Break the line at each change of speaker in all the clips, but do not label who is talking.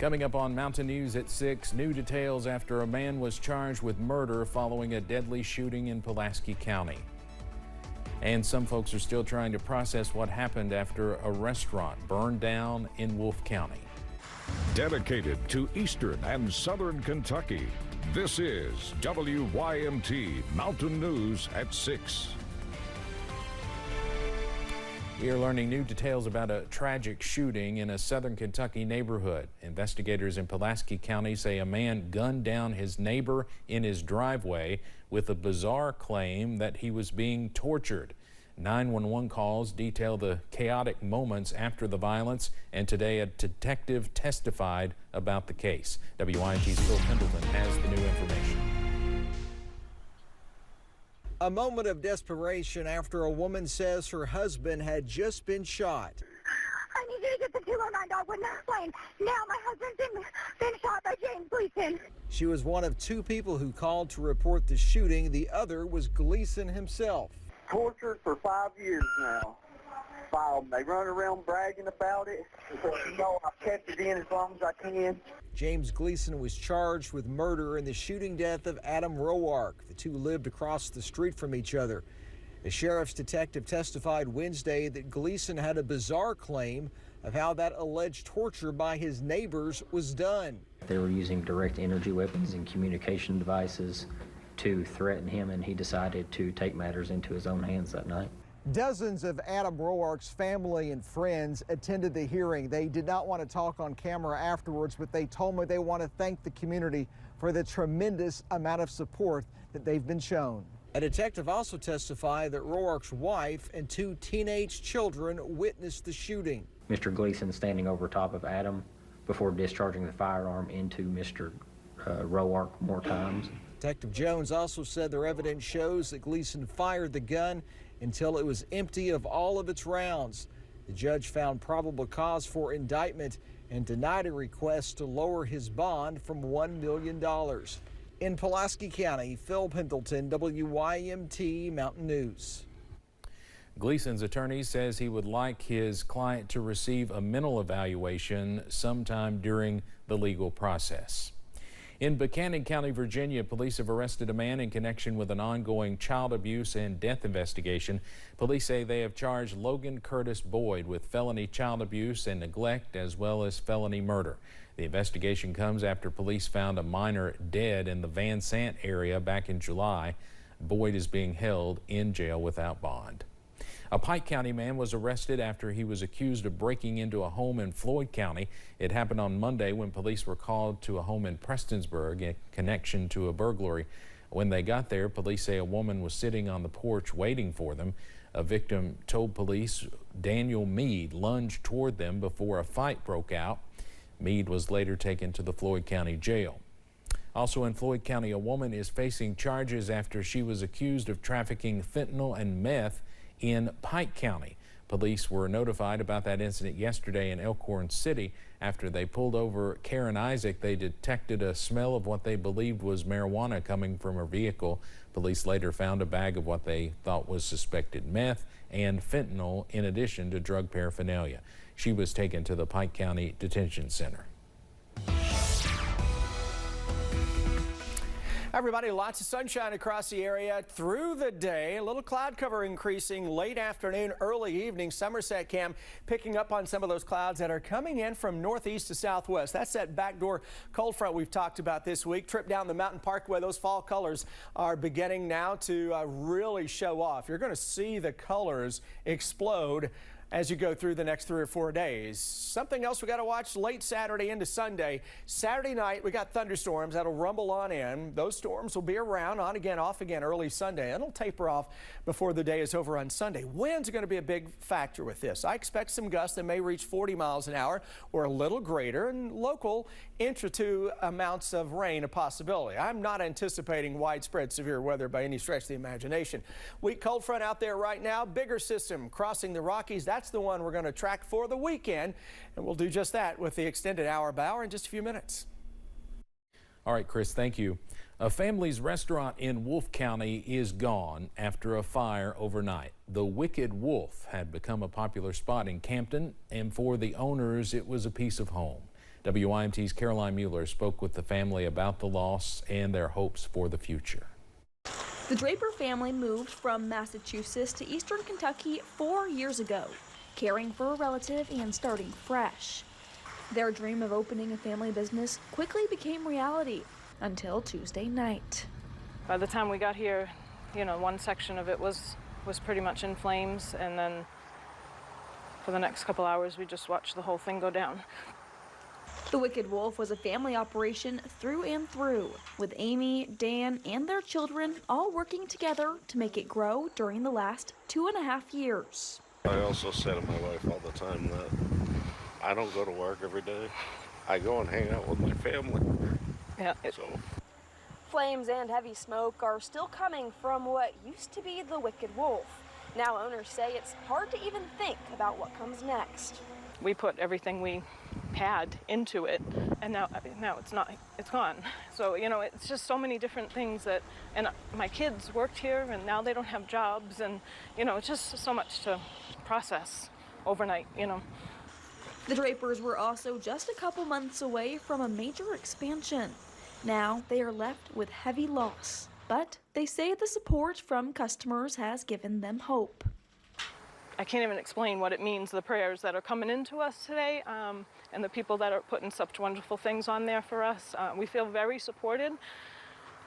Coming up on Mountain News at 6, new details after a man was charged with murder following a deadly shooting in Pulaski County. And some folks are still trying to process what happened after a restaurant burned down in Wolfe County.
Dedicated to Eastern and Southern Kentucky, this is WYMT Mountain News at 6.
We are learning new details about a tragic shooting in a southern Kentucky neighborhood. Investigators in Pulaski County say a man gunned down his neighbor in his driveway with a bizarre claim that he was being tortured. 911 calls detail the chaotic moments after the violence, and today a detective testified about the case. WYMT's Floyd County has the new information.
A moment of desperation after a woman says her husband had just been shot.
I need you to get the 209 Dogwood plane. Now my husband's been shot by James Gleason.
She was one of two people who called to report the shooting. The other was Gleason himself.
Tortured for 5 years now. They run around bragging about it. You know, I've kept it in as long as I can.
James Gleason was charged with murder in the shooting death of Adam Roark. The two lived across the street from each other. The sheriff's detective testified Wednesday that Gleason had a bizarre claim of how that alleged torture by his neighbors was done.
They were using direct energy weapons and communication devices to threaten him, and he decided to take matters into his own hands that night.
Dozens of Adam Roark's family and friends attended the hearing. They did not want to talk on camera afterwards, but they told me they want to thank the community for the tremendous amount of support that they've been shown. A detective also testified that Roark's wife and two teenage children witnessed the shooting.
Mr. Gleason standing over top of Adam before discharging the firearm into Mr. Roark more times.
Detective Jones also said their evidence shows that Gleason fired the gun until it was empty of all of its rounds. The judge found probable cause for indictment and denied a request to lower his bond from $1 million. In Pulaski County, Phil Pendleton, WYMT Mountain News.
Gleason's attorney says he would like his client to receive a mental evaluation sometime during the legal process. In Buchanan County, Virginia, police have arrested a man in connection with an ongoing child abuse and death investigation. Police say they have charged Logan Curtis Boyd with felony child abuse and neglect, as well as felony murder. The investigation comes after police found a minor dead in the Van Sant area back in July. Boyd is being held in jail without bond. A Pike County man was arrested after he was accused of breaking into a home in Floyd County. It happened on Monday when police were called to a home in Prestonsburg in connection to a burglary. When they got there, police say a woman was sitting on the porch waiting for them. A victim told police Daniel Meade lunged toward them before a fight broke out. Meade was later taken to the Floyd County jail. Also in Floyd County, a woman is facing charges after she was accused of trafficking fentanyl and meth in Pike County. Police were notified about that incident yesterday in Elkhorn City. After they pulled over Karen Isaac, they detected a smell of what they believed was marijuana coming from her vehicle. Police later found a bag of what they thought was suspected meth and fentanyl, in addition to drug paraphernalia. She was taken to the Pike County Detention Center.
Everybody, lots of sunshine across the area through the day. A little cloud cover increasing late afternoon, early evening. Somerset Cam picking up on some of those clouds that are coming in from northeast to southwest. That's that backdoor cold front we've talked about this week. Trip down the Mountain Parkway. Those fall colors are beginning now to really show off. You're going to see the colors explode as you go through the next 3 or 4 days. Something else we got to watch late Saturday into Sunday. Saturday night, we got thunderstorms that'll rumble on in. Those storms will be around on again, off again early Sunday. It'll taper off before the day is over on Sunday. Winds are going to be a big factor with this. I expect some gusts that may reach 40 miles an hour or a little greater, and local intra-2 amounts of rain a possibility. I'm not anticipating widespread severe weather by any stretch of the imagination. Weak cold front out there right now. Bigger system crossing the Rockies. That's the one we're going to track for the weekend, and we'll do just that with the extended hour by hour in just a few minutes.
All right, Chris, thank you. A family's restaurant in Wolfe County is gone after a fire overnight. The Wicked Wolf had become a popular spot in Campton, and for the owners, it was a piece of home. WYMT's Caroline Mueller spoke with the family about the loss and their hopes for the future.
The Draper family moved from Massachusetts to Eastern Kentucky 4 years ago, caring for a relative and starting fresh. Their dream of opening a family business quickly became reality until Tuesday night.
By the time we got here, one section of it was pretty much in flames, and then for the next couple hours we just watched the whole thing go down.
The Wicked Wolf was a family operation through and through, with Amy, Dan, and their children all working together to make it grow during the last 2.5 years.
I also say to my wife all the time that I don't go to work every day. I go and hang out with my family.
Yeah.
Flames and heavy smoke are still coming from what used to be the Wicked Wolf. Now owners say it's hard to even think about what comes next.
We put everything we had into it, and now it's not. It's gone. So it's just so many different things and my kids worked here, and now they don't have jobs, and it's just so much to process overnight.
The Drapers were also just a couple months away from a major expansion. Now they are left with heavy loss, but they say the support from customers has given them hope.
I can't even explain what it means, the prayers that are coming into us today, and the people that are putting such wonderful things on there for us. We feel very supported,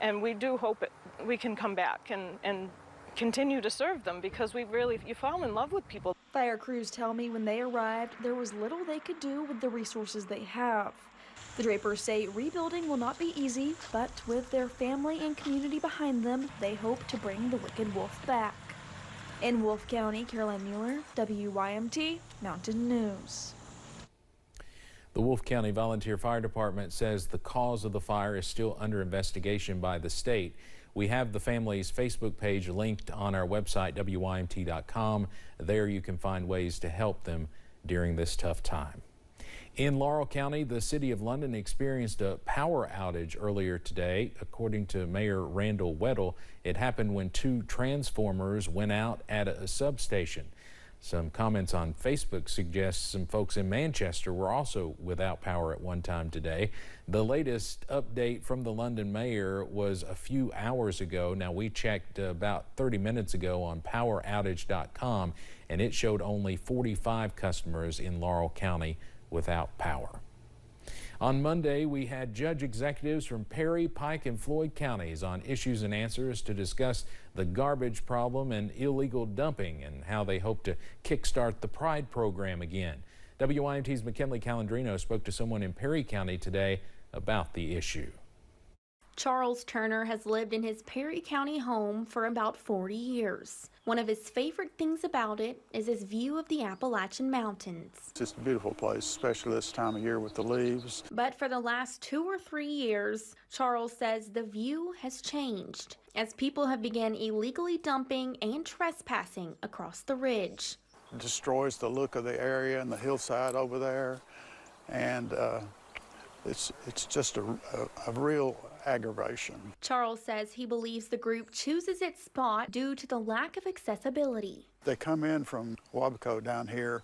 and we do hope we can come back and continue to serve them, because you fall in love with people.
Fire crews tell me when they arrived, there was little they could do with the resources they have. The Drapers say rebuilding will not be easy, but with their family and community behind them, they hope to bring the Wicked Wolf back. In Wolf County, Caroline Mueller, WYMT Mountain News.
The Wolf County Volunteer Fire Department says the cause of the fire is still under investigation by the state. We have the family's Facebook page linked on our website, WYMT.com. There you can find ways to help them during this tough time. In Laurel County, the City of London experienced a power outage earlier today. According to Mayor Randall Weddle, it happened when 2 transformers went out at a substation. Some comments on Facebook suggest some folks in Manchester were also without power at one time today. The latest update from the London mayor was a few hours ago. Now, we checked about 30 minutes ago on poweroutage.com, and it showed only 45 customers in Laurel County without power. On Monday, we had judge executives from Perry, Pike, and Floyd counties on issues and answers to discuss the garbage problem and illegal dumping and how they hope to kickstart the Pride program again. WYMT's McKinley Calandrino spoke to someone in Perry County today about the issue.
Charles Turner has lived in his Perry County home for about 40 years. One of his favorite things about it is his view of the Appalachian Mountains.
It's just a beautiful place, especially this time of year with the leaves.
But for the last 2 or 3 years, Charles says the view has changed as people have begun illegally dumping and trespassing across the ridge.
It destroys the look of the area and the hillside over there, and it's just a real aggravation.
Charles says he believes the group chooses its spot due to the lack of accessibility.
They come in from Wabaco down here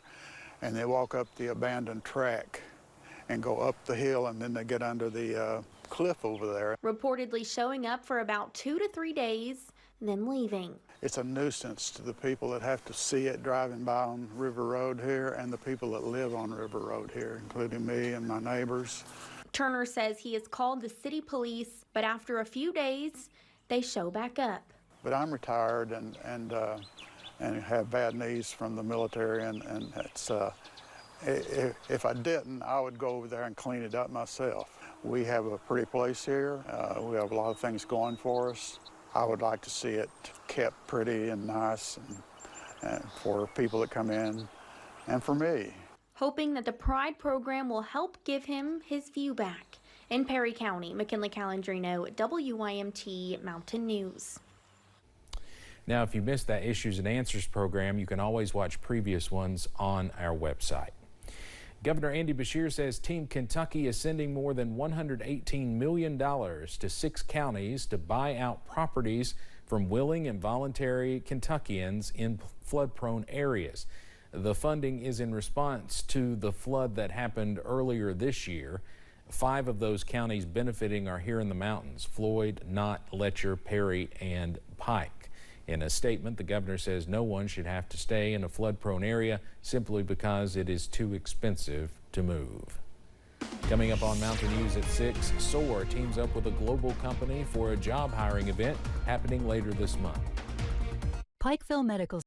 and they walk up the abandoned track and go up the hill, and then they get under the cliff over there.
Reportedly showing up for about 2 to 3 days, then leaving.
It's a nuisance to the people that have to see it driving by on River Road here and the people that live on River Road here, including me and my neighbors.
Turner says he has called the city police, but after a few days, they show back up.
But I'm retired and have bad knees from the military, and it's if I didn't, I would go over there and clean it up myself. We have a pretty place here. We have a lot of things going for us. I would like to see it kept pretty and nice and for people that come in and for me.
Hoping that the Pride program will help give him his view back. In Perry County, McKinley Calandrino, WYMT Mountain News.
Now, if you missed that Issues and Answers program, you can always watch previous ones on our website. Governor Andy Beshear says Team Kentucky is sending more than $118 million to 6 counties to buy out properties from willing and voluntary Kentuckians in flood-prone areas. The funding is in response to the flood that happened earlier this year. 5 of those counties benefiting are here in the mountains: Floyd, Knott, Letcher, Perry, and Pike. In a statement, the governor says no one should have to stay in a flood-prone area simply because it is too expensive to move. Coming up on Mountain News at 6, SOAR teams up with a global company for a job hiring event happening later this month.
Pikeville Medical